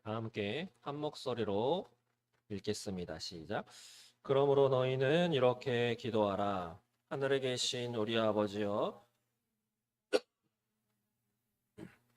다 함께 한 목소리로 읽겠습니다. 시작. 그러므로 너희는 이렇게 기도하라. 하늘에 계신 우리 아버지여,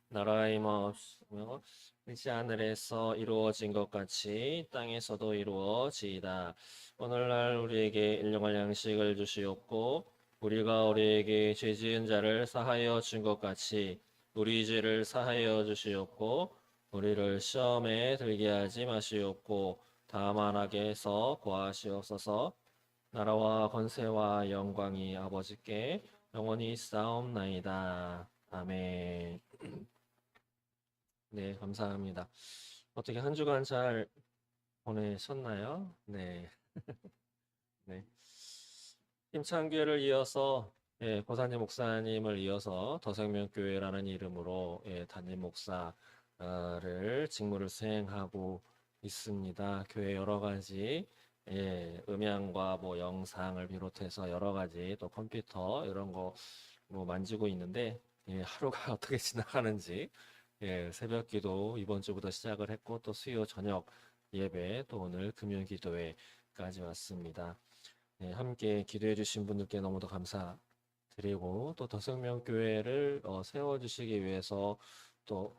나라의 마옵시며 이제 하늘에서 이루어진 것 같이 땅에서도 이루어지이다. 오늘날 우리에게 일용할 양식을 주시옵고 우리가 우리에게 죄 지은 자를 사하여 준 것 같이 우리 죄를 사하여 주시옵고 우리를 시험에 들게 하지 마시옵고 다만 악에서 구하시옵소서. 나라와 권세와 영광이 아버지께 영원히 쌓옵나이다. 아멘. 네, 감사합니다. 어떻게 한 주간 잘 보내셨나요? 네, 네. 힘찬교회를 이어서 고사님 목사님을 이어서 더생명교회라는 이름으로 담임 목사를 직무를 수행하고 있습니다. 교회 여러 가지 음향과 뭐 영상을 비롯해서 여러 가지 또 컴퓨터 이런 거 뭐 만지고 있는데 하루가 어떻게 지나가는지 새벽 기도 이번 주부터 시작을 했고 또 수요 저녁 예배 또 오늘 금요 기도회까지 왔습니다. 함께 기도해 주신 분들께 너무도 감사드리고 또 더생명교회를 세워주시기 위해서 또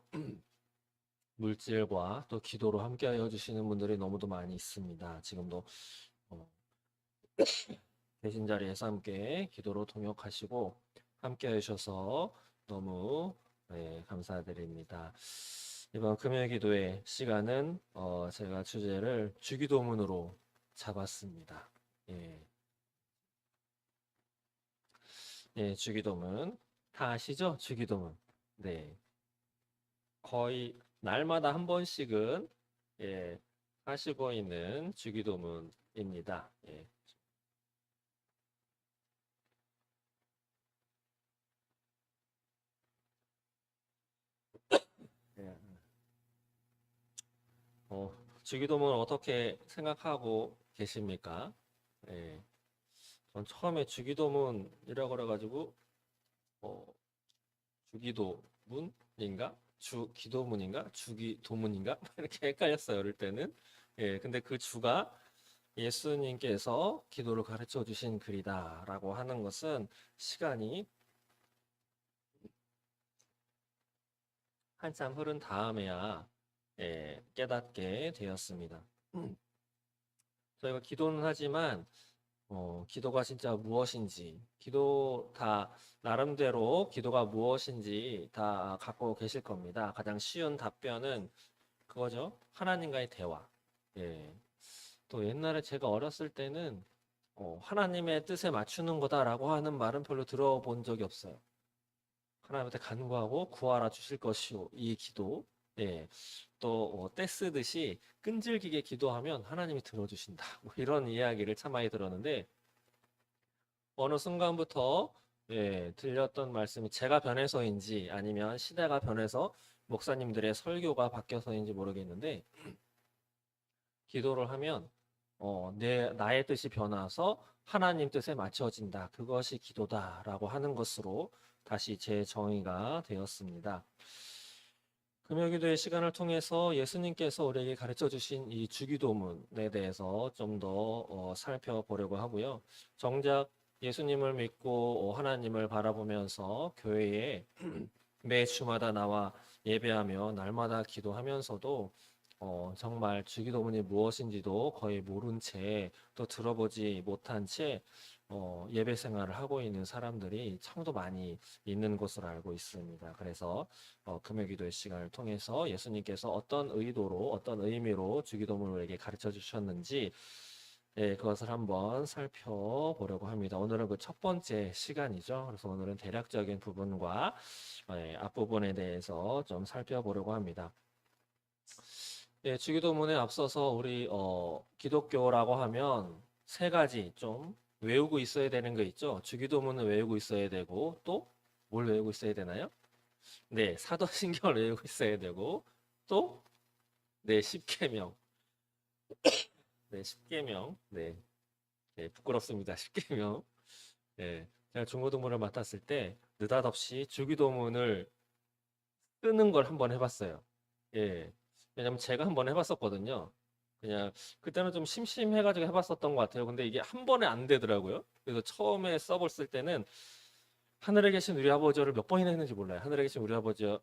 물질과 또 기도로 함께하여 주시는 분들이 너무도 많이 있습니다. 지금도 어, 계신 자리에서 함께 기도로 동역하시고 함께해 주셔서 너무 감사드립니다. 이번 금요 기도의 시간은 제가 주제를 주기도문으로 잡았습니다. 예. 주기도문 다 아시죠? 주기도문. 네. 거의 날마다 한 번씩은 하시고 있는 주기도문입니다. 예. 어, 주기도문 어떻게 생각하고 계십니까? 예. 전 처음에 주기도문이라고 그래가지고 어, 주기도문인가? 주기도문인가? 주기도문인가? 이렇게 헷갈렸어요. 어릴 때는. 근데 그 주가 예수님께서 기도를 가르쳐 주신 글이다라고 하는 것은 시간이 한참 흐른 다음에야 깨닫게 되었습니다. 저희가 기도는 하지만 기도가 진짜 무엇인지, 기도 다 나름대로 기도가 무엇인지 다 갖고 계실 겁니다. 가장 쉬운 답변은 그거죠. 하나님과의 대화. 예. 또 옛날에 제가 어렸을 때는 하나님의 뜻에 맞추는 거다라고 하는 말은 별로 들어본 적이 없어요. 하나님한테 간구하고 구하라 주실 것이요. 이 기도. 예. 또 떼쓰듯이 끈질기게 기도하면 하나님이 들어주신다. 뭐 이런 이야기를 참 많이 들었는데 어느 순간부터 들렸던 말씀이 제가 변해서인지 아니면 시대가 변해서 목사님들의 설교가 바뀌어서인지 모르겠는데 기도를 하면 나의 뜻이 변화서 하나님 뜻에 맞춰진다. 그것이 기도다라고 하는 것으로 다시 재정의가 되었습니다. 금요기도의 시간을 통해서 예수님께서 우리에게 가르쳐 주신 이 주기도문에 대해서 좀 더 살펴보려고 하고요. 정작 예수님을 믿고 하나님을 바라보면서 교회에 매 주마다 나와 예배하며 날마다 기도하면서도 정말 주기도문이 무엇인지도 거의 모른 채 또 들어보지 못한 채 예배 생활을 하고 있는 사람들이 참도 많이 있는 것으로 알고 있습니다. 그래서 금요기도의 시간을 통해서 예수님께서 어떤 의도로 어떤 의미로 주기도문을 우리에게 가르쳐 주셨는지 그것을 한번 살펴보려고 합니다. 오늘은 그 첫 번째 시간이죠. 그래서 오늘은 대략적인 부분과 앞부분에 대해서 좀 살펴보려고 합니다. 주기도문에 앞서서 우리 기독교라고 하면 세 가지 좀 외우고 있어야 되는 거 있죠. 주기도문을 외우고 있어야 되고 또 뭘 외우고 있어야 되나요? 네, 사도신경을 외우고 있어야 되고 또 네, 십계명. 네, 십계명. 네, 부끄럽습니다. 십계명. 네, 제가 중고등부를 맡았을 때 느닷없이 주기도문을 쓰는 걸 한번 해봤어요. 예. 왜냐면 제가 한번 해봤었거든요. 그냥 그때는 좀 심심해가지고 해봤었던 것 같아요. 근데 이게 한 번에 안 되더라고요. 그래서 처음에 써봤을 때는 하늘에 계신 우리 아버지를 몇 번이나 했는지 몰라요. 하늘에 계신 우리 아버지요.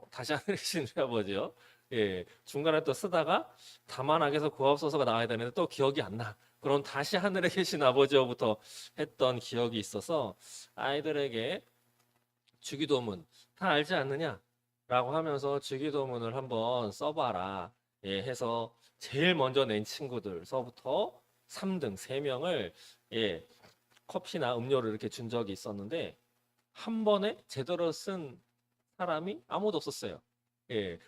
다시 하늘에 계신 우리 아버지요. 예, 중간에 또 쓰다가 다만 악에서 구하옵소서가 나와야 되는데 또 기억이 안 나. 그럼 다시 하늘에 계신 아버지요부터 했던 기억이 있어서 아이들에게 주기도문 다 알지 않느냐? 라고 하면서 주기도문을 한번 써봐라. 예, 해서 제일 먼저 낸 친구들서부터 3등 3명을 예, 커피나 음료를 이렇게 준 적이 있었는데 한 번에 제대로 쓴 사람이 아무도 없었어요. 예,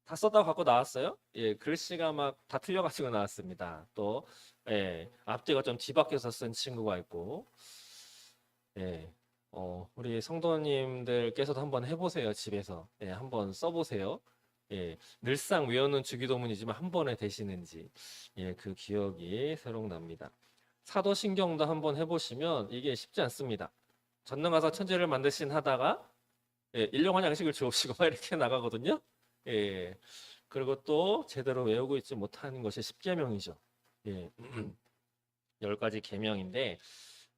다 썼다고 갖고 나왔어요. 예, 글씨가 막 다 틀려가지고 나왔습니다. 또 앞뒤가 좀 뒤바뀌어서 쓴 친구가 있고 예, 우리 성도님들께서도 한번 해보세요. 집에서 한번 써보세요. 예, 늘상 외우는 주기도문이지만 한 번에 되시는지 그 기억이 새록 납니다. 사도신경도 한번 해보시면 이게 쉽지 않습니다. 전능하사 천지를 만드신 하다가 일용할 양식을 주옵시고 막 이렇게 나가거든요. 예, 그리고 또 제대로 외우고 있지 못하는 것이 십계명이죠. 예, 10가지 계명인데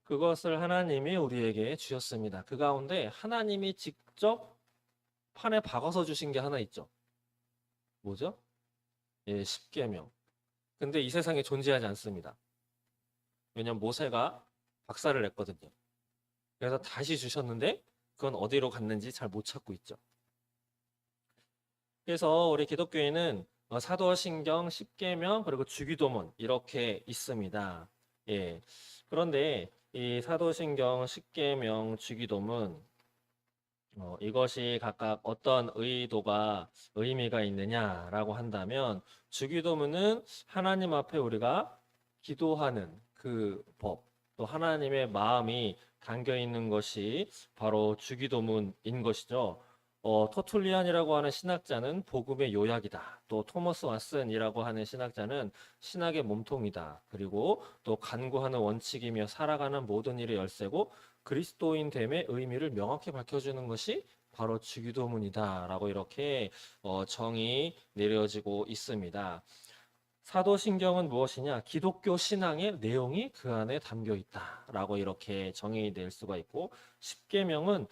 그것을 하나님이 우리에게 주셨습니다. 그 가운데 하나님이 직접 판에 박아서 주신 게 하나 있죠. 뭐죠? 예, 십계명. 근데 이 세상에 존재하지 않습니다. 왜냐면 모세가 박살을 냈거든요. 그래서 다시 주셨는데 그건 어디로 갔는지 잘 못 찾고 있죠. 그래서 우리 기독교에는 사도신경, 십계명, 그리고 주기도문 이렇게 있습니다. 예. 그런데 이 사도신경, 십계명, 주기도문 이것이 각각 어떤 의미가 있느냐라고 한다면 주기도문은 하나님 앞에 우리가 기도하는 그 법, 또 하나님의 마음이 담겨 있는 것이 바로 주기도문인 것이죠. 토툴리안이라고 하는 신학자는 복음의 요약이다. 또 토머스 왓슨이라고 하는 신학자는 신학의 몸통이다. 그리고 또 간구하는 원칙이며 살아가는 모든 일의 열쇠고 그리스도인 됨의 의미를 명확히 밝혀주는 것이 바로 주기도문이다라고 이렇게 정의 내려지고 있습니다. 사도신경은 무엇이냐? 기독교 신앙의 내용이 그 안에 담겨 있다라고 이렇게 정의 낼 수가 있고 십계명은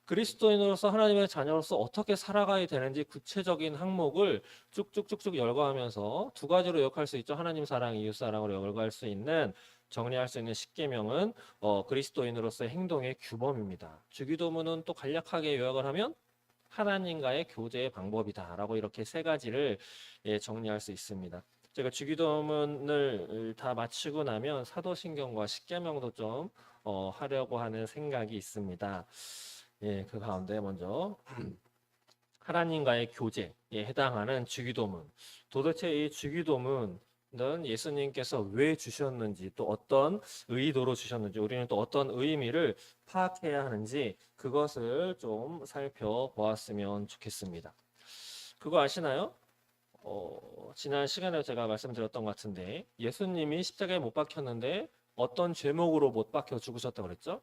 그리스도인으로서 하나님의 자녀로서 어떻게 살아가야 되는지 구체적인 항목을 쭉쭉쭉쭉 열거하면서 두 가지로 요약할 수 있죠. 하나님 사랑, 이웃 사랑으로 열거할 수 있는 정리할 수 있는 십계명은 그리스도인으로서의 행동의 규범입니다. 주기도문은 또 간략하게 요약을 하면 하나님과의 교제의 방법이다라고 이렇게 세 가지를 정리할 수 있습니다. 제가 주기도문을 다 마치고 나면 사도신경과 십계명도 좀 하려고 하는 생각이 있습니다. 예, 그 가운데 먼저 하나님과의 교제에 해당하는 주기도문. 도대체 이 주기도문은 예수님께서 왜 주셨는지 또 어떤 의도로 주셨는지 우리는 또 어떤 의미를 파악해야 하는지 그것을 좀 살펴보았으면 좋겠습니다. 그거 아시나요? 지난 시간에 제가 말씀드렸던 것 같은데 예수님이 십자가에 못 박혔는데 어떤 죄목으로 못 박혀 죽으셨다고 그랬죠?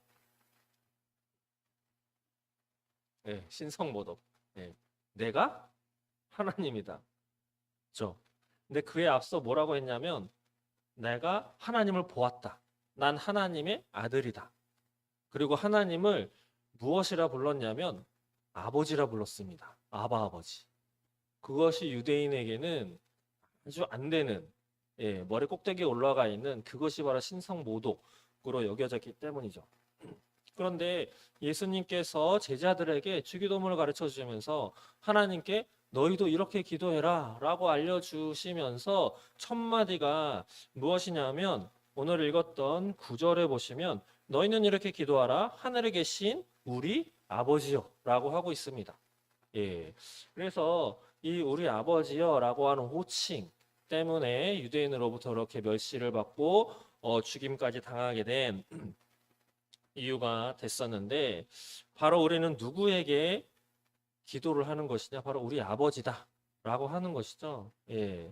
네, 신성모독. 네, 내가 하나님이다. 그렇죠? 근데 그에 앞서 뭐라고 했냐면 내가 하나님을 보았다. 난 하나님의 아들이다. 그리고 하나님을 무엇이라 불렀냐면 아버지라 불렀습니다. 아바 아버지. 그것이 유대인에게는 아주 안 되는 머리 꼭대기에 올라가 있는 그것이 바로 신성모독으로 여겨졌기 때문이죠. 그런데 예수님께서 제자들에게 주기도문을 가르쳐 주시면서 하나님께 너희도 이렇게 기도해라 라고 알려주시면서 첫 마디가 무엇이냐면 오늘 읽었던 9절에 보시면 너희는 이렇게 기도하라 하늘에 계신 우리 아버지요 라고 하고 있습니다. 예. 그래서 이 우리 아버지요 라고 하는 호칭 때문에 유대인으로부터 이렇게 멸시를 받고 죽임까지 당하게 된 이유가 됐었는데 바로 우리는 누구에게 기도를 하는 것이냐? 바로 우리 아버지다라고 하는 것이죠. 예.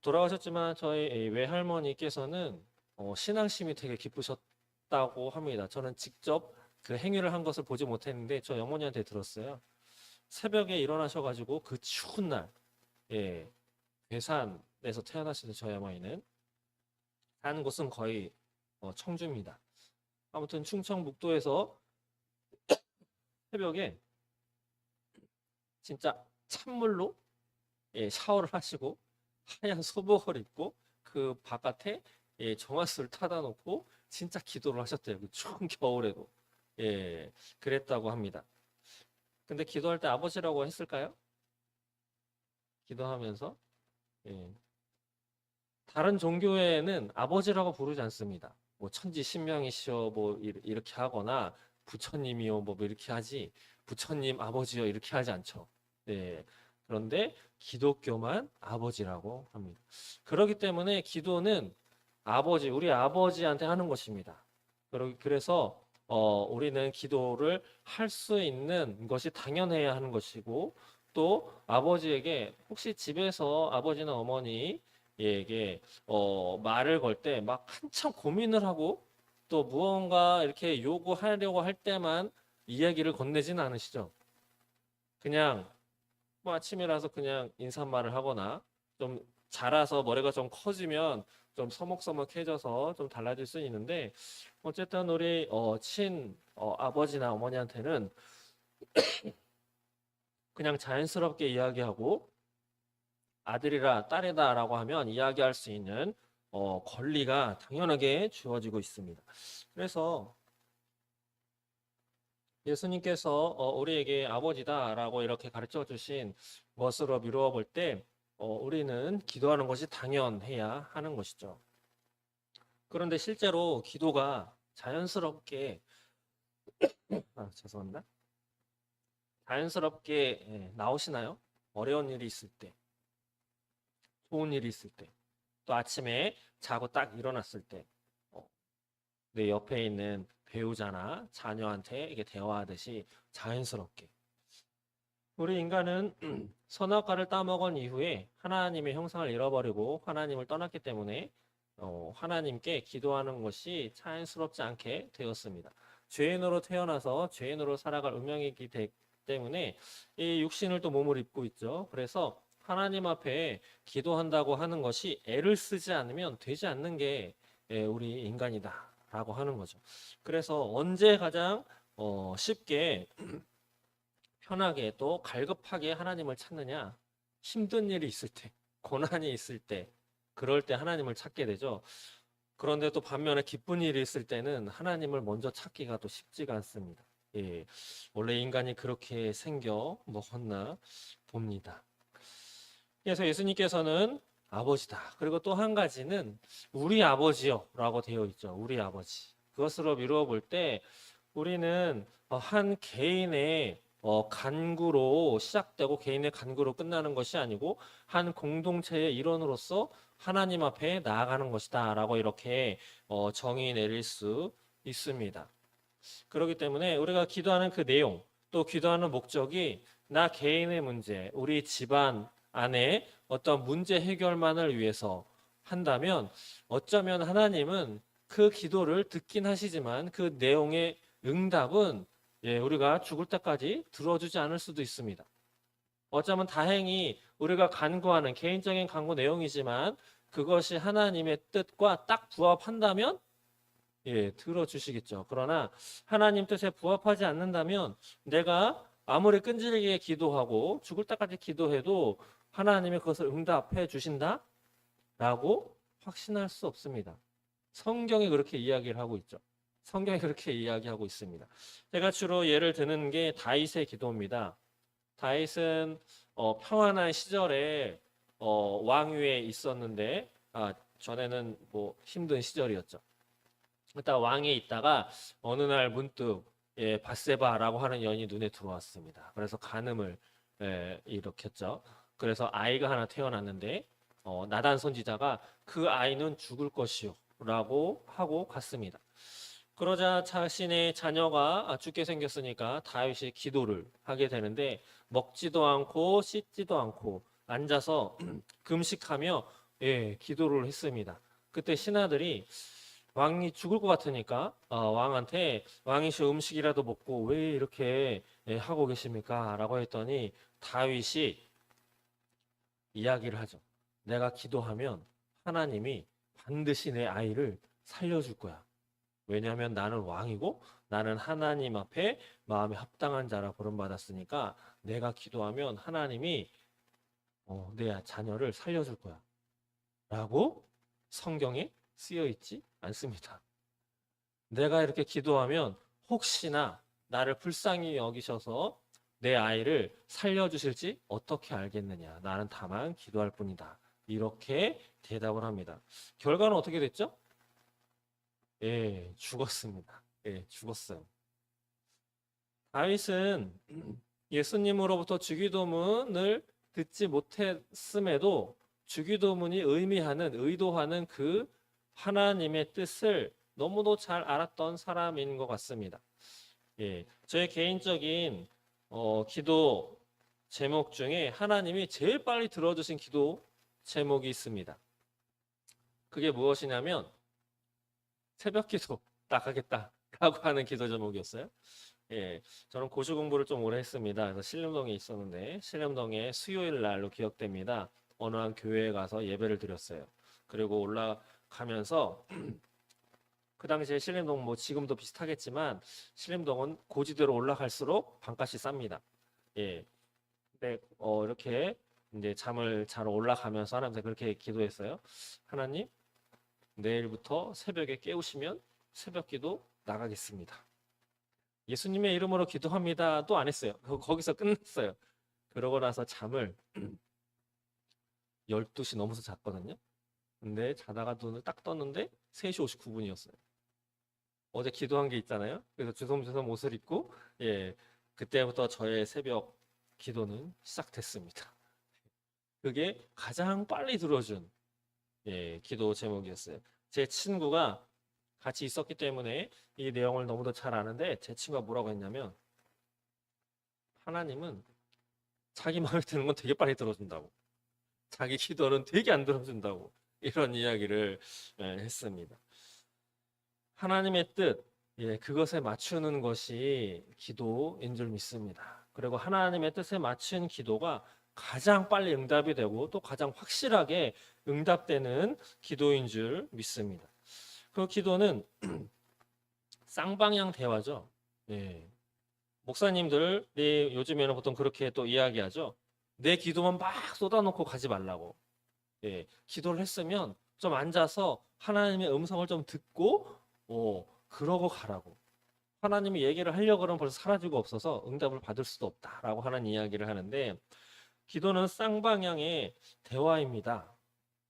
돌아가셨지만 저희 외할머니께서는 신앙심이 되게 깊으셨다고 합니다. 저는 직접 그 행위를 한 것을 보지 못했는데 저희 어머니한테 들었어요. 새벽에 일어나셔가지고 그 추운 날 예, 괴산에서 태어났을 때 저희 어머니는 사는 곳은 거의 청주입니다. 아무튼 충청북도에서 새벽에 진짜 찬물로 샤워를 하시고 하얀 소복을 입고 그 바깥에 정화수를 타다 놓고 진짜 기도를 하셨대요. 그 추운 겨울에도. 예, 그랬다고 합니다. 근데 기도할 때 아버지라고 했을까요? 기도하면서? 예. 다른 종교에는 아버지라고 부르지 않습니다. 뭐 천지 신명이시여 뭐 이렇게 하거나 부처님이요 뭐 이렇게 하지 부처님 아버지요 이렇게 하지 않죠. 네. 그런데 기독교만 아버지라고 합니다. 그렇기 때문에 기도는 아버지, 우리 아버지한테 하는 것입니다. 그래서 우리는 기도를 할 수 있는 것이 당연해야 하는 것이고 또 아버지에게 혹시 집에서 아버지나 어머니에게 말을 걸 때 막 한참 고민을 하고 또 무언가 이렇게 요구하려고 할 때만 이야기를 건네지는 않으시죠? 그냥 뭐 아침이라서 그냥 인사말을 하거나 좀 자라서 머리가 좀 커지면 좀 서먹서먹해져서 좀 달라질 수 있는데 어쨌든 우리 아버지나 어머니한테는 그냥 자연스럽게 이야기하고 아들이라 딸이다라고 하면 이야기할 수 있는 권리가 당연하게 주어지고 있습니다. 그래서 예수님께서 우리에게 아버지다라고 이렇게 가르쳐 주신 것으로 미루어 볼 때 우리는 기도하는 것이 당연해야 하는 것이죠. 그런데 실제로 기도가 자연스럽게 죄송합니다. 자연스럽게 나오시나요? 어려운 일이 있을 때, 좋은 일이 있을 때, 또 아침에 자고 딱 일어났을 때, 내 옆에 있는 배우자나 자녀한테 이게 대화하듯이 자연스럽게. 우리 인간은 선악과를 따먹은 이후에 하나님의 형상을 잃어버리고 하나님을 떠났기 때문에 하나님께 기도하는 것이 자연스럽지 않게 되었습니다. 죄인으로 태어나서 죄인으로 살아갈 운명이기 때문에 이 육신을 또 몸을 입고 있죠. 그래서 하나님 앞에 기도한다고 하는 것이 애를 쓰지 않으면 되지 않는 게 우리 인간이다라고 하는 거죠. 그래서 언제 가장 쉽게 편하게 또 갈급하게 하나님을 찾느냐? 힘든 일이 있을 때, 고난이 있을 때, 그럴 때 하나님을 찾게 되죠. 그런데 또 반면에 기쁜 일이 있을 때는 하나님을 먼저 찾기가 또 쉽지가 않습니다. 예, 원래 인간이 그렇게 생겨 먹었나 봅니다. 그래서 예수님께서는 아버지다. 그리고 또 한 가지는 우리 아버지요라고 되어 있죠. 우리 아버지. 그것으로 미루어 볼 때 우리는 한 개인의 간구로 시작되고 개인의 간구로 끝나는 것이 아니고 한 공동체의 일원으로서 하나님 앞에 나아가는 것이다라고 이렇게 정의 내릴 수 있습니다. 그렇기 때문에 우리가 기도하는 그 내용, 또 기도하는 목적이 나 개인의 문제, 우리 집안 안에 어떤 문제 해결만을 위해서 한다면 어쩌면 하나님은 그 기도를 듣긴 하시지만 그 내용의 응답은 우리가 죽을 때까지 들어주지 않을 수도 있습니다. 어쩌면 다행히 우리가 간구하는 개인적인 간구 내용이지만 그것이 하나님의 뜻과 딱 부합한다면 들어주시겠죠. 그러나 하나님 뜻에 부합하지 않는다면 내가 아무리 끈질기게 기도하고 죽을 때까지 기도해도 하나님이 그것을 응답해 주신다? 라고 확신할 수 없습니다. 성경이 그렇게 이야기를 하고 있죠. 성경이 그렇게 이야기하고 있습니다. 제가 주로 예를 드는 게 다윗의 기도입니다. 다윗은 평안한 시절에 왕위에 있었는데 전에는 뭐 힘든 시절이었죠. 일단 왕에 있다가 어느 날 문득 밧세바라고 하는 여인이 눈에 들어왔습니다. 그래서 간음을 일으켰죠. 그래서 아이가 하나 태어났는데 나단 선지자가 그 아이는 죽을 것이요라고 하고 갔습니다. 그러자 자신의 자녀가 죽게 생겼으니까 다윗이 기도를 하게 되는데 먹지도 않고 씻지도 않고 앉아서 금식하며 기도를 했습니다. 그때 신하들이 왕이 죽을 것 같으니까 왕한테 왕이시 음식이라도 먹고 왜 이렇게 하고 계십니까? 라고 했더니 다윗이 이야기를 하죠. 내가 기도하면 하나님이 반드시 내 아이를 살려줄 거야. 왜냐하면 나는 왕이고 나는 하나님 앞에 마음에 합당한 자라 부름받았으니까 내가 기도하면 하나님이 내 자녀를 살려줄 거야. 라고 성경에 쓰여 있지 않습니다. 내가 이렇게 기도하면 혹시나 나를 불쌍히 여기셔서 내 아이를 살려주실지 어떻게 알겠느냐. 나는 다만 기도할 뿐이다. 이렇게 대답을 합니다. 결과는 어떻게 됐죠? 예, 죽었습니다. 예, 죽었어요. 다윗은 예수님으로부터 주기도문을 듣지 못했음에도 주기도문이 의도하는 그 하나님의 뜻을 너무도 잘 알았던 사람인 것 같습니다. 예, 저의 개인적인 기도 제목 중에 하나님이 제일 빨리 들어주신 기도 제목이 있습니다. 그게 무엇이냐면 새벽 기도 나가겠다라고 하는 기도 제목이었어요. 예, 저는 고시 공부를 좀 오래 했습니다. 그래서 신림동에 있었는데 신림동에 수요일 날로 기억됩니다. 어느 한 교회에 가서 예배를 드렸어요. 그리고 올라가면서 그 당시에 신림동 뭐 지금도 비슷하겠지만 신림동은 고지대로 올라갈수록 방값이 쌉니다. 예, 근데 이렇게 이제 잠을 자러 올라가면서 하나님께 그렇게 기도했어요. 하나님, 내일부터 새벽에 깨우시면 새벽 기도 나가겠습니다. 예수님의 이름으로 기도합니다도 안 했어요. 거기서 끝났어요. 그러고 나서 잠을 12시 넘어서 잤거든요. 근데 자다가 눈을 딱 떴는데 3시 59분이었어요. 어제 기도한 게 있잖아요. 그래서 주섬주섬 옷을 입고 예, 그때부터 저의 새벽 기도는 시작됐습니다. 그게 가장 빨리 들어준 예, 기도 제목이었어요. 제 친구가 같이 있었기 때문에 이 내용을 너무도 잘 아는데 제 친구가 뭐라고 했냐면 하나님은 자기 마음에 드는 건 되게 빨리 들어준다고. 자기 기도는 되게 안 들어준다고. 이런 이야기를 했습니다. 하나님의 뜻, 예, 그것에 맞추는 것이 기도인 줄 믿습니다. 그리고 하나님의 뜻에 맞춘 기도가 가장 빨리 응답이 되고 또 가장 확실하게 응답되는 기도인 줄 믿습니다. 그 기도는 쌍방향 대화죠. 예. 목사님들이 요즘에는 보통 그렇게 또 이야기하죠. 내 기도만 막 쏟아놓고 가지 말라고. 예. 기도를 했으면 좀 앉아서 하나님의 음성을 좀 듣고 그러고 가라고. 하나님이 얘기를 하려고 그러면 벌써 사라지고 없어서 응답을 받을 수도 없다라고 하는 이야기를 하는데 기도는 쌍방향의 대화입니다.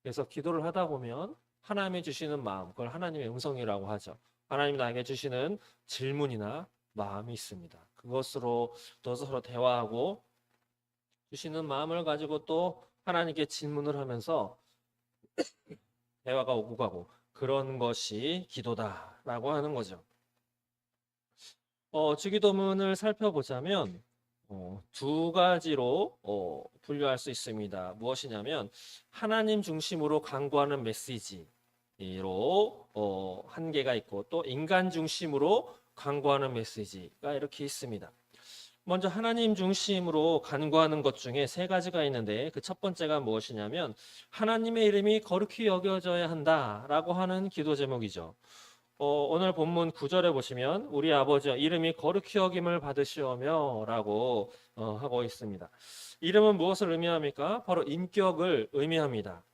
그래서 기도를 하다 보면 하나님이 주시는 마음, 그걸 하나님의 음성이라고 하죠. 하나님이 나에게 주시는 질문이나 마음이 있습니다. 그것으로 또 서로 대화하고 주시는 마음을 가지고 또 하나님께 질문을 하면서 대화가 오고 가고 그런 것이 기도다라고 하는 거죠. 주기도문을 살펴보자면 두 가지로 분류할 수 있습니다. 무엇이냐면 하나님 중심으로 강구하는 메시지로 한 개가 있고 또 인간 중심으로 강구하는 메시지가 이렇게 있습니다. 먼저 하나님 중심으로 간구하는 것 중에 세 가지가 있는데 그 첫 번째가 무엇이냐면 하나님의 이름이 거룩히 여겨져야 한다라고 하는 기도 제목이죠. 오늘 본문 9절에 보시면 우리 아버지 이름이 거룩히 여김을 받으시오며 라고 하고 있습니다. 이름은 무엇을 의미합니까? 바로 인격을 의미합니다.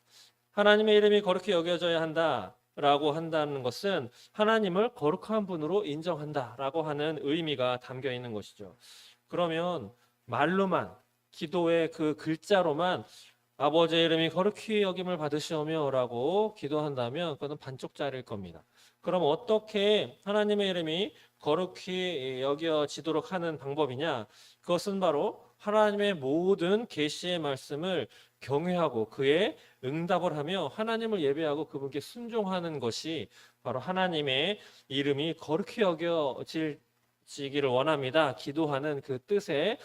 하나님의 이름이 거룩히 여겨져야 한다 라고 한다는 것은 하나님을 거룩한 분으로 인정한다 라고 하는 의미가 담겨 있는 것이죠. 그러면 말로만 기도의 그 글자로만 아버지의 이름이 거룩히 여김을 받으시오며 라고 기도한다면 그것은 반쪽짜리일 겁니다. 그럼 어떻게 하나님의 이름이 거룩히 여겨지도록 하는 방법이냐? 그것은 바로 하나님의 모든 계시의 말씀을 경외하고 그의 응답을 하며 하나님을 예배하고 그분께 순종하는 것이 바로 하나님의 이름이 거룩히 여겨지기를 원합니다. 기도하는 그 뜻에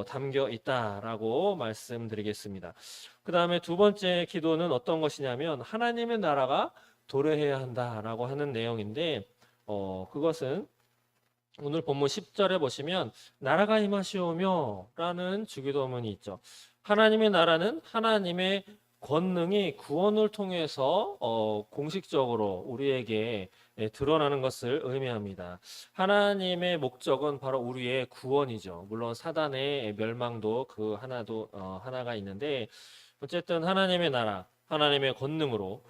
담겨 있다라고 말씀드리겠습니다. 그 다음에 두 번째 기도는 어떤 것이냐면 하나님의 나라가 도래해야 한다라고 하는 내용인데 그것은 오늘 본문 10절에 보시면 나라가 임하시오며 라는 주기도문이 있죠. 하나님의 나라는 하나님의 권능이 구원을 통해서 공식적으로 우리에게 드러나는 것을 의미합니다. 하나님의 목적은 바로 우리의 구원이죠. 물론 사단의 멸망도 그 하나가 있는데 어쨌든 하나님의 나라, 하나님의 권능으로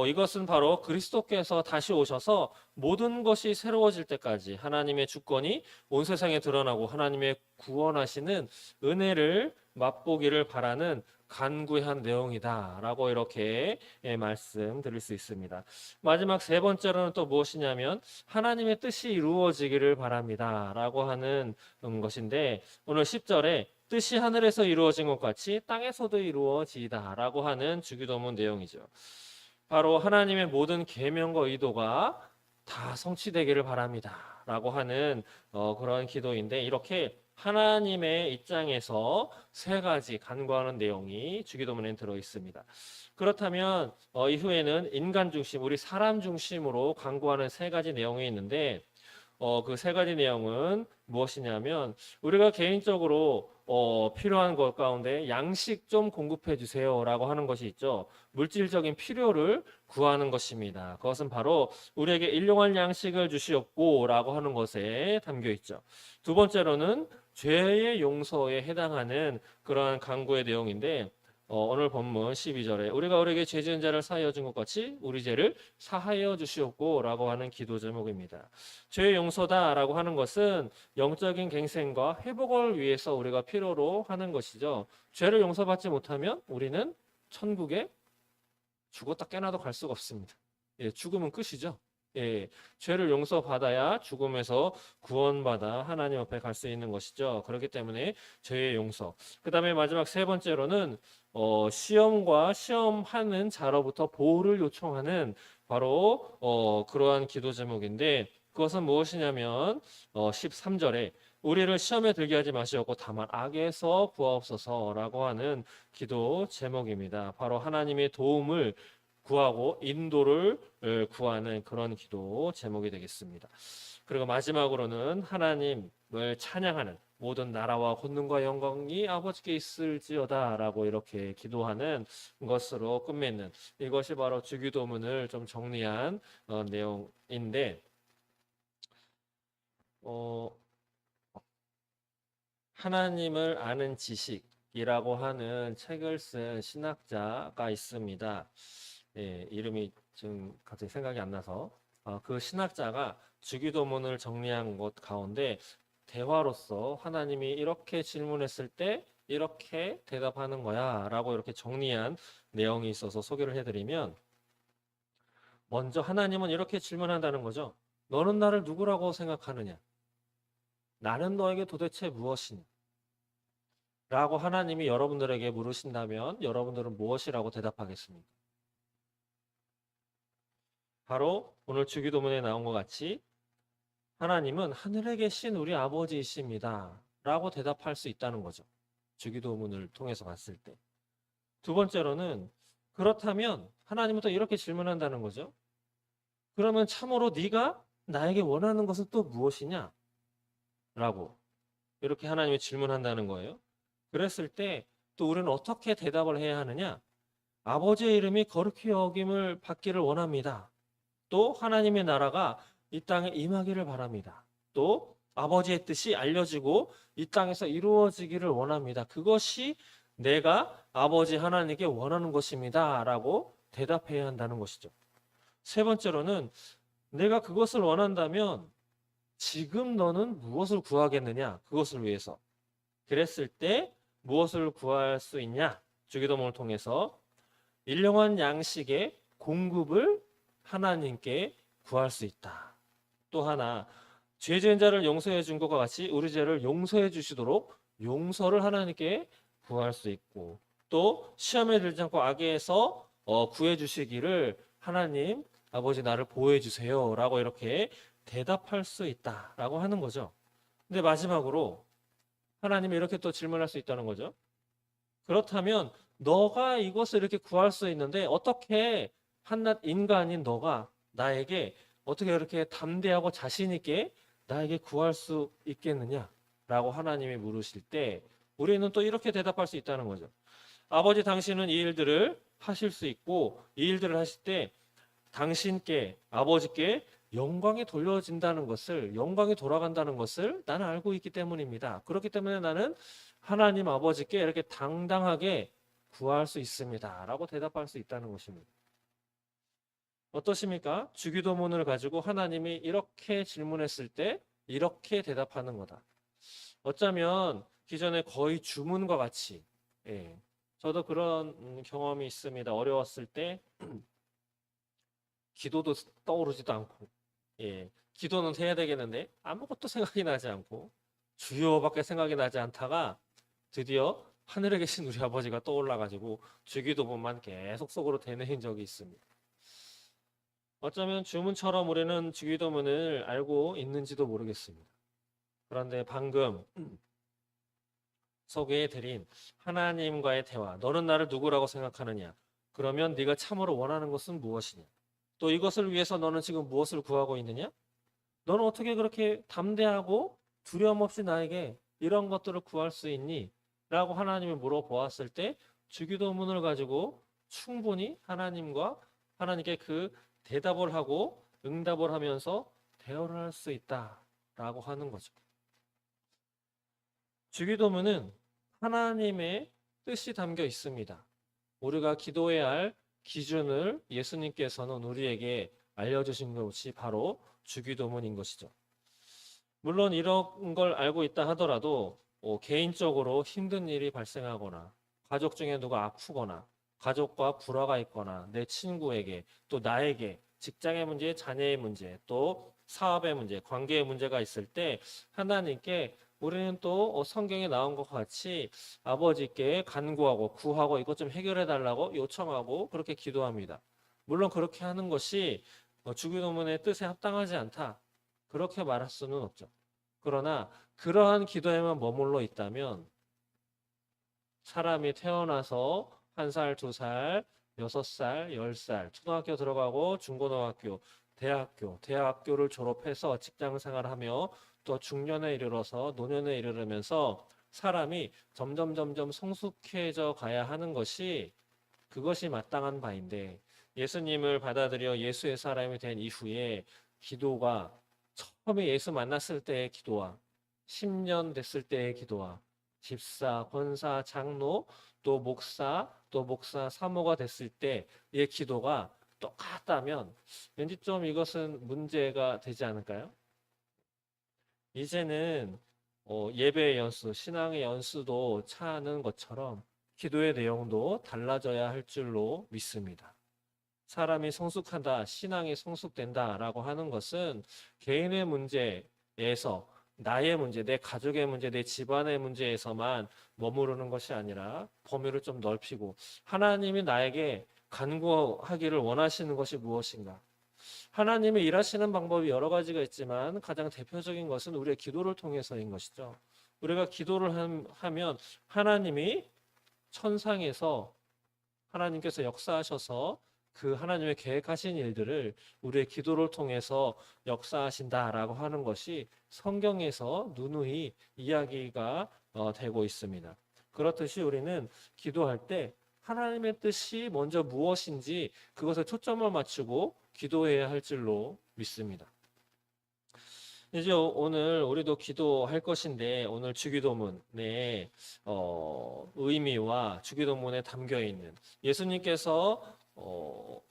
이것은 바로 그리스도께서 다시 오셔서 모든 것이 새로워질 때까지 하나님의 주권이 온 세상에 드러나고 하나님의 구원하시는 은혜를 맛보기를 바라는 간구한 내용이다라고 이렇게 말씀드릴 수 있습니다. 마지막 세 번째로는 또 무엇이냐면 하나님의 뜻이 이루어지기를 바랍니다라고 하는 것인데 오늘 10절에 뜻이 하늘에서 이루어진 것 같이 땅에서도 이루어지이다라고 하는 주기도문 내용이죠. 바로 하나님의 모든 계명과 의도가 다 성취되기를 바랍니다라고 하는 그런 기도인데 이렇게 하나님의 입장에서 세 가지 간구하는 내용이 주기도문에 들어 있습니다. 그렇다면 이후에는 인간 중심, 우리 사람 중심으로 간구하는 세 가지 내용이 있는데 그 세 가지 내용은 무엇이냐면 우리가 개인적으로 필요한 것 가운데 양식 좀 공급해 주세요라고 하는 것이 있죠. 물질적인 필요를 구하는 것입니다. 그것은 바로 우리에게 일용할 양식을 주시옵고라고 하는 것에 담겨 있죠. 두 번째로는 죄의 용서에 해당하는 그러한 간구의 내용인데 오늘 본문 12절에 우리가 우리에게 죄 지은 자를 사하여 준 것 같이 우리 죄를 사하여 주시옵고라고 하는 기도 제목입니다. 죄의 용서다라고 하는 것은 영적인 갱생과 회복을 위해서 우리가 필요로 하는 것이죠. 죄를 용서받지 못하면 우리는 천국에 죽었다 깨나도 갈 수가 없습니다. 죽으면 끝이죠. 죄를 용서받아야 죽음에서 구원받아 하나님 앞에 갈 수 있는 것이죠. 그렇기 때문에 죄의 용서. 그 다음에 마지막 세 번째로는 시험과 시험하는 자로부터 보호를 요청하는 바로 그러한 기도 제목인데 그것은 무엇이냐면 13절에 우리를 시험에 들게 하지 마시옵고 다만 악에서 구하옵소서라고 하는 기도 제목입니다. 바로 하나님의 도움을 구하고 인도를 구하는 그런 기도 제목이 되겠습니다. 그리고 마지막으로는 하나님을 찬양하는 모든 나라와 권능과 영광이 아버지께 있을지어다라고 이렇게 기도하는 것으로 끝맺는 이것이 바로 주기도문을 좀 정리한 내용인데 하나님을 아는 지식이라고 하는 책을 쓴 신학자가 있습니다. 이름이 지금 갑자기 생각이 안 나서 그 신학자가 주기도문을 정리한 것 가운데 대화로서 하나님이 이렇게 질문했을 때 이렇게 대답하는 거야 라고 이렇게 정리한 내용이 있어서 소개를 해드리면 먼저 하나님은 이렇게 질문한다는 거죠. 너는 나를 누구라고 생각하느냐? 나는 너에게 도대체 무엇이냐? 라고 하나님이 여러분들에게 물으신다면 여러분들은 무엇이라고 대답하겠습니까? 바로 오늘 주기도문에 나온 것 같이 하나님은 하늘에 계신 우리 아버지이십니다. 라고 대답할 수 있다는 거죠. 주기도문을 통해서 봤을 때. 두 번째로는 그렇다면 하나님은 또 이렇게 질문한다는 거죠. 그러면 참으로 네가 나에게 원하는 것은 또 무엇이냐? 라고 이렇게 하나님이 질문한다는 거예요. 그랬을 때 또 우리는 어떻게 대답을 해야 하느냐? 아버지의 이름이 거룩히 여김을 받기를 원합니다. 또 하나님의 나라가 이 땅에 임하기를 바랍니다. 또 아버지의 뜻이 알려지고 이 땅에서 이루어지기를 원합니다. 그것이 내가 아버지 하나님께 원하는 것입니다. 라고 대답해야 한다는 것이죠. 세 번째로는 내가 그것을 원한다면 지금 너는 무엇을 구하겠느냐? 그것을 위해서. 그랬을 때 무엇을 구할 수 있냐? 주기도문을 통해서 일용한 양식의 공급을 하나님께 구할 수 있다. 또 하나 죄 지은 자를 용서해 준 것과 같이 우리 죄를 용서해 주시도록 용서를 하나님께 구할 수 있고 또 시험에 들지 않고 악에서 구해 주시기를 하나님 아버지 나를 보호해 주세요 라고 이렇게 대답할 수 있다라고 하는 거죠. 근데 마지막으로 하나님이 이렇게 또 질문할 수 있다는 거죠. 그렇다면 너가 이것을 이렇게 구할 수 있는데 어떻게 한낱 인간인 너가 나에게 어떻게 이렇게 담대하고 자신 있게 나에게 구할 수 있겠느냐? 라고 하나님이 물으실 때 우리는 또 이렇게 대답할 수 있다는 거죠. 아버지, 당신은 이 일들을 하실 수 있고 이 일들을 하실 때 당신께, 아버지께 영광이 돌려진다는 것을, 영광이 돌아간다는 것을 나는 알고 있기 때문입니다. 그렇기 때문에 나는 하나님 아버지께 이렇게 당당하게 구할 수 있습니다. 라고 대답할 수 있다는 것입니다. 어떠십니까? 주기도문을 가지고 하나님이 이렇게 질문했을 때 이렇게 대답하는 거다. 어쩌면 기존에 거의 주문과 같이, 예, 저도 그런 경험이 있습니다. 어려웠을 때 기도도 떠오르지도 않고, 예, 기도는 해야 되겠는데 아무것도 생각이 나지 않고 주여밖에 생각이 나지 않다가 드디어 하늘에 계신 우리 아버지가 떠올라가지고 주기도문만 계속 속으로 되뇌인 적이 있습니다. 어쩌면 주문처럼 우리는 주기도문을 알고 있는지도 모르겠습니다. 그런데 방금 소개해드린 하나님과의 대화, 너는 나를 누구라고 생각하느냐? 그러면 네가 참으로 원하는 것은 무엇이냐? 또 이것을 위해서 너는 지금 무엇을 구하고 있느냐? 너는 어떻게 그렇게 담대하고 두려움 없이 나에게 이런 것들을 구할 수 있니? 라고 하나님이 물어보았을 때 주기도문을 가지고 충분히 하나님께 그 대답을 하고 응답을 하면서 대화를 할 수 있다라고 하는 거죠. 주기도문은 하나님의 뜻이 담겨 있습니다. 우리가 기도해야 할 기준을 예수님께서는 우리에게 알려주신 것이 바로 주기도문인 것이죠. 물론 이런 걸 알고 있다 하더라도 개인적으로 힘든 일이 발생하거나 가족 중에 누가 아프거나 가족과 불화가 있거나 내 친구에게 또 나에게 직장의 문제, 자녀의 문제, 또 사업의 문제, 관계의 문제가 있을 때 하나님께 우리는 또 성경에 나온 것 같이 아버지께 간구하고 구하고 이것 좀 해결해 달라고 요청하고 그렇게 기도합니다. 물론 그렇게 하는 것이 주기도문의 뜻에 합당하지 않다. 그렇게 말할 수는 없죠. 그러나 그러한 기도에만 머물러 있다면 사람이 태어나서 1살, 2살, 6살, 10살, 초등학교 들어가고 중고등학교, 대학교를 졸업해서 직장 생활하며 또 중년에 이르러서 노년에 이르면서 사람이 점점 성숙해져 가야 하는 것이 그것이 마땅한 바인데 예수님을 받아들여 예수의 사람이 된 이후에 기도가 처음에 예수 만났을 때의 기도와 10년 됐을 때의 기도와 집사, 권사, 장로, 또 목사, 사모가 됐을 때의 기도가 똑같다면 왠지 좀 이것은 문제가 되지 않을까요? 이제는 예배의 연수, 신앙의 연수도 차는 것처럼 기도의 내용도 달라져야 할 줄로 믿습니다. 사람이 성숙한다, 신앙이 성숙된다라고 하는 것은 개인의 문제에서 나의 문제, 내 가족의 문제, 내 집안의 문제에서만 머무르는 것이 아니라 범위를 좀 넓히고 하나님이 나에게 간구하기를 원하시는 것이 무엇인가? 하나님이 일하시는 방법이 여러 가지가 있지만 가장 대표적인 것은 우리의 기도를 통해서인 것이죠. 우리가 기도를 하면 하나님이 천상에서 하나님께서 역사하셔서 그 하나님의 계획하신 일들을 우리의 기도를 통해서 역사하신다라고 하는 것이 성경에서 누누이 이야기가 되고 있습니다. 그렇듯이 우리는 기도할 때 하나님의 뜻이 먼저 무엇인지 그것에 초점을 맞추고 기도해야 할 줄로 믿습니다. 이제 오늘 우리도 기도할 것인데 오늘 주기도문의 의미와 주기도문에 담겨 있는 예수님께서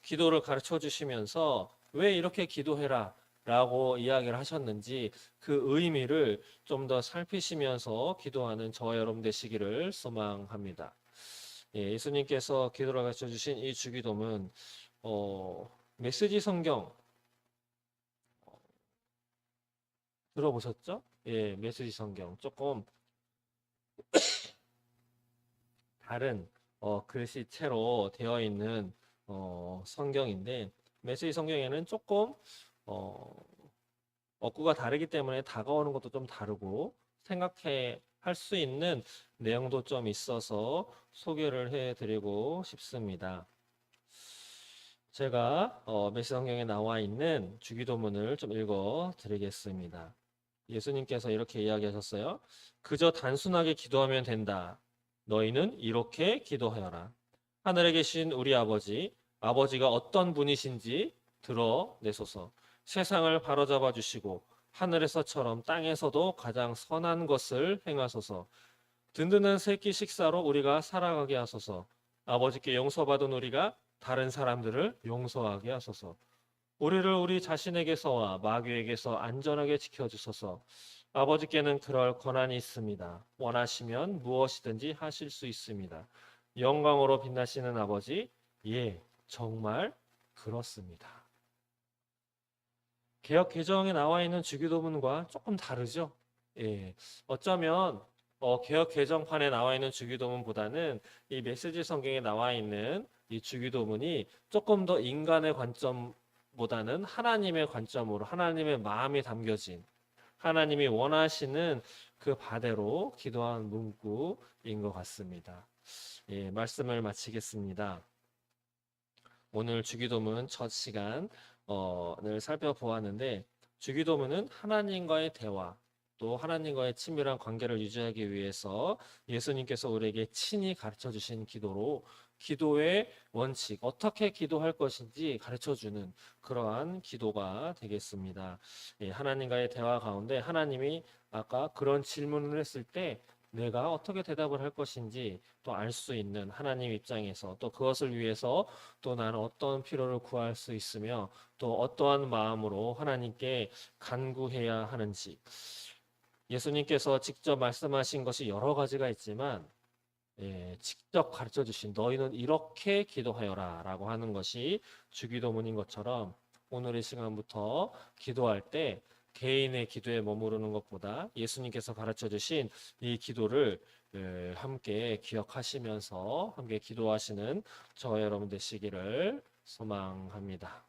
기도를 가르쳐 주시면서 왜 이렇게 기도해라 라고 이야기를 하셨는지 그 의미를 좀 더 살피시면서 기도하는 저와 여러분 되시기를 소망합니다. 예수님께서 기도를 가르쳐 주신 이 주기도문 메시지 성경 들어보셨죠? 예, 메시지 성경 조금 다른 글씨체로 되어 있는 성경인데 메시지 성경에는 조금 어, 어구가 다르기 때문에 다가오는 것도 좀 다르고 생각해 할 수 있는 내용도 좀 있어서 소개를 해드리고 싶습니다. 제가 메시지 성경에 나와 있는 주기도문을 좀 읽어 드리겠습니다. 예수님께서 이렇게 이야기하셨어요. 그저 단순하게 기도하면 된다. 너희는 이렇게 기도하여라. 하늘에 계신 우리 아버지, 아버지가 어떤 분이신지 드러내소서. 세상을 바로잡아 주시고 하늘에서처럼 땅에서도 가장 선한 것을 행하소서. 든든한 새끼 식사로 우리가 살아가게 하소서. 아버지께 용서받은 우리가 다른 사람들을 용서하게 하소서. 우리를 우리 자신에게서와 마귀에게서 안전하게 지켜주소서. 아버지께는 그럴 권한이 있습니다. 원하시면 무엇이든지 하실 수 있습니다. 영광으로 빛나시는 아버지, 예, 정말 그렇습니다. 개역 개정에 나와 있는 주기도문과 조금 다르죠? 예, 어쩌면 개역 개정판에 나와 있는 주기도문보다는 이 메시지 성경에 나와 있는 이 주기도문이 조금 더 인간의 관점보다는 하나님의 관점으로 하나님의 마음이 담겨진 하나님이 원하시는 그 바대로 기도한 문구인 것 같습니다. 예, 말씀을 마치겠습니다. 오늘 주기도문 첫 시간을 살펴보았는데 주기도문은 하나님과의 대화 또 하나님과의 친밀한 관계를 유지하기 위해서 예수님께서 우리에게 친히 가르쳐 주신 기도로 기도의 원칙, 어떻게 기도할 것인지 가르쳐 주는 그러한 기도가 되겠습니다. 예, 하나님과의 대화 가운데 하나님이 아까 그런 질문을 했을 때 내가 어떻게 대답을 할 것인지 또 알 수 있는 하나님 입장에서 또 그것을 위해서 또 나는 어떤 필요를 구할 수 있으며 또 어떠한 마음으로 하나님께 간구해야 하는지 예수님께서 직접 말씀하신 것이 여러 가지가 있지만 예, 직접 가르쳐 주신 너희는 이렇게 기도하여라 라고 하는 것이 주기도문인 것처럼 오늘 이 시간부터 기도할 때 개인의 기도에 머무르는 것보다 예수님께서 가르쳐 주신 이 기도를 함께 기억하시면서 함께 기도하시는 저와 여러분 되시기를 소망합니다.